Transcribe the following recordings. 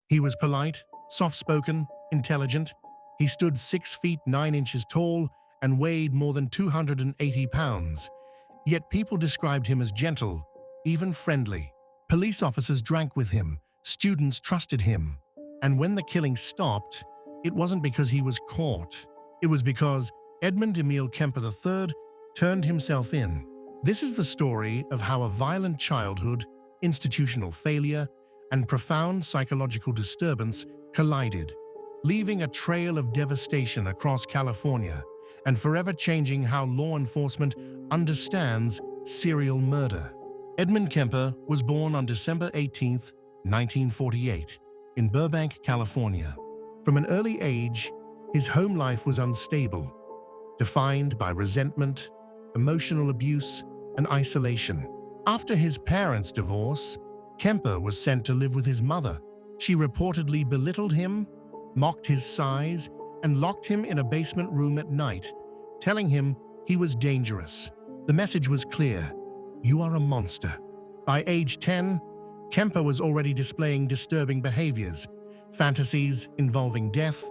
He was polite, soft-spoken, intelligent. He stood 6 feet 9 inches tall and weighed more than 280 pounds. Yet people described him as gentle, even friendly. Police officers drank with him, students trusted him. And when the killing stopped, it wasn't because he was caught. It was because Edmund Emil Kemper III turned himself in. This is the story of how a violent childhood, institutional failure, and profound psychological disturbance collided, leaving a trail of devastation across California and forever changing how law enforcement understands serial murder. Edmund Kemper was born on December 18, 1948, in Burbank, California. From an early age, his home life was unstable, defined by resentment, emotional abuse, and isolation. After his parents' divorce, Kemper was sent to live with his mother. She reportedly belittled him, mocked his size, and locked him in a basement room at night, telling him he was dangerous. The message was clear: you are a monster. By age 10, Kemper was already displaying disturbing behaviors, fantasies involving death,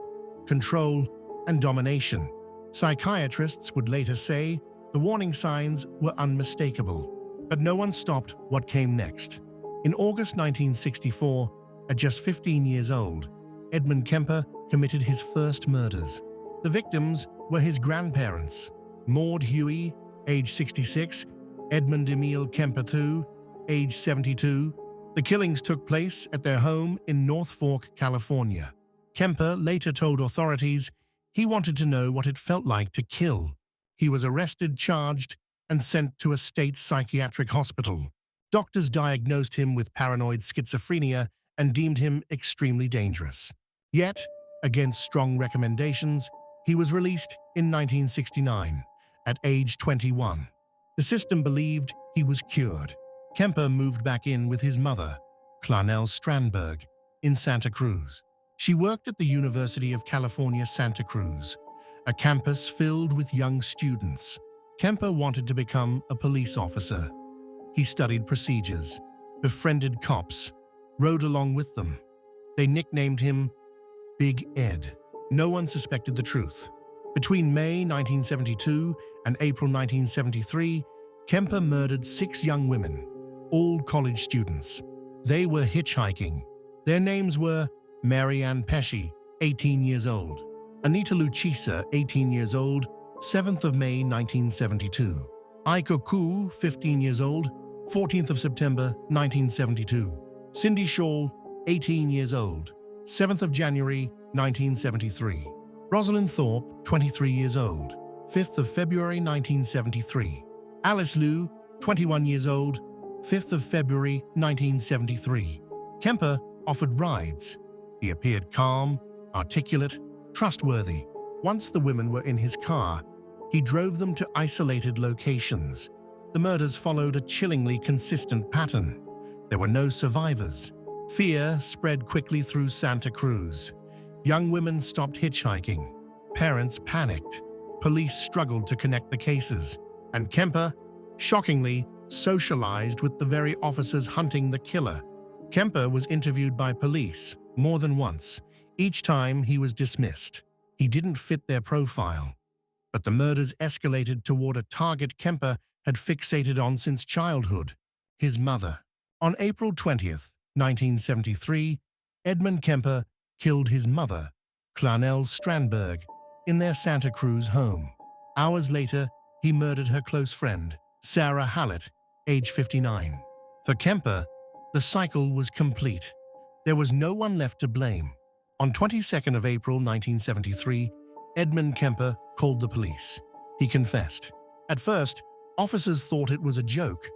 control, and domination. Psychiatrists would later say the warning signs were unmistakable. But no one stopped what came next. In August 1964, at just 15 years old, Edmund Kemper committed his first murders. The victims were his grandparents, Maud Huey, age 66, Edmund Emil Kemper II, age 72. The killings took place at their home in North Fork, California. Kemper later told authorities he wanted to know what it felt like to kill. He was arrested, charged, and sent to a state psychiatric hospital. Doctors diagnosed him with paranoid schizophrenia and deemed him extremely dangerous. Yet, against strong recommendations, he was released in 1969, at age 21. The system believed he was cured. Kemper moved back in with his mother, Clarnell Strandberg, in Santa Cruz. She worked at the University of California, Santa Cruz, a campus filled with young students. Kemper wanted to become a police officer. He studied procedures, befriended cops, rode along with them. They nicknamed him Big Ed. No one suspected the truth. Between May 1972 and April 1973, Kemper murdered 6 young women, all college students. They were hitchhiking. Their names were Mary Ann Pesci, 18 years old; Anita Lucisa, 18 years old, 7th of May 1972; Aiko Koo, 15 years old, 14th of September 1972; Cindy Shaw, 18 years old, 7th of January 1973; Rosalind Thorpe, 23 years old, 5th of February 1973; Alice Liu, 21 years old, 5th of February 1973. Kemper offered rides. He appeared calm, articulate, trustworthy. Once the women were in his car, he drove them to isolated locations. The murders followed a chillingly consistent pattern. There were no survivors. Fear spread quickly through Santa Cruz. Young women stopped hitchhiking. Parents panicked. Police struggled to connect the cases. And Kemper, shockingly, socialized with the very officers hunting the killer. Kemper was interviewed by police more than once. Each time he was dismissed. He didn't fit their profile. But the murders escalated toward a target Kemper had fixated on since childhood: his mother. On April 20th, 1973, Edmund Kemper killed his mother, Clarnell Strandberg, in their Santa Cruz home. Hours later, he murdered her close friend, Sarah Hallett, age 59. For Kemper, the cycle was complete. There was no one left to blame. On 22nd of April 1973, Edmund Kemper called the police. He confessed. At first, officers thought it was a joke.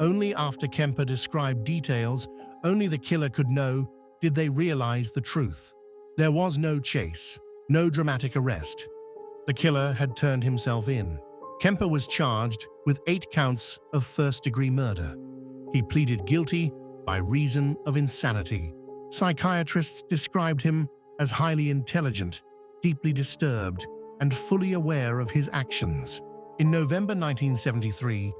Only after Kemper described details only the killer could know did they realize the truth. There was no chase, no dramatic arrest. The killer had turned himself in. Kemper was charged with 8 counts of first-degree murder. He pleaded guilty by reason of insanity. Psychiatrists described him as highly intelligent, deeply disturbed, and fully aware of his actions. In November 1973,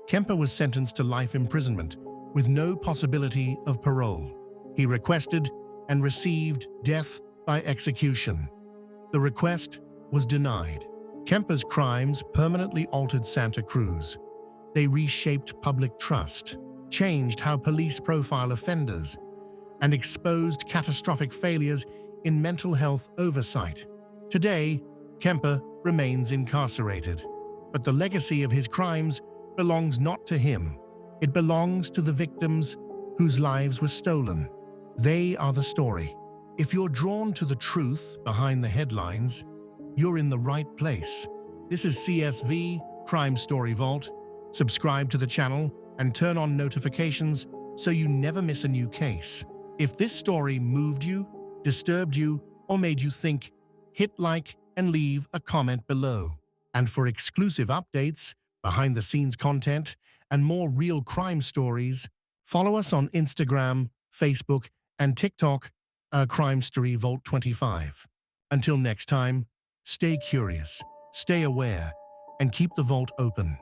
Kemper was sentenced to life imprisonment with no possibility of parole. He requested and received death by execution. The request was denied. Kemper's crimes permanently altered Santa Cruz. They reshaped public trust, changed how police profile offenders, and exposed catastrophic failures in mental health oversight. Today, Kemper remains incarcerated, but the legacy of his crimes belongs not to him. It belongs to the victims whose lives were stolen. They are the story. If you're drawn to the truth behind the headlines, you're in the right place. This is CSV Crime Story Vault. Subscribe to the channel and turn on notifications so you never miss a new case. If this story moved you, disturbed you, or made you think, hit like and leave a comment below. And for exclusive updates, behind-the-scenes content, and more real crime stories, follow us on Instagram, Facebook, and TikTok, Crime Story Vault 25. Until next time, stay curious, stay aware, and keep the vault open.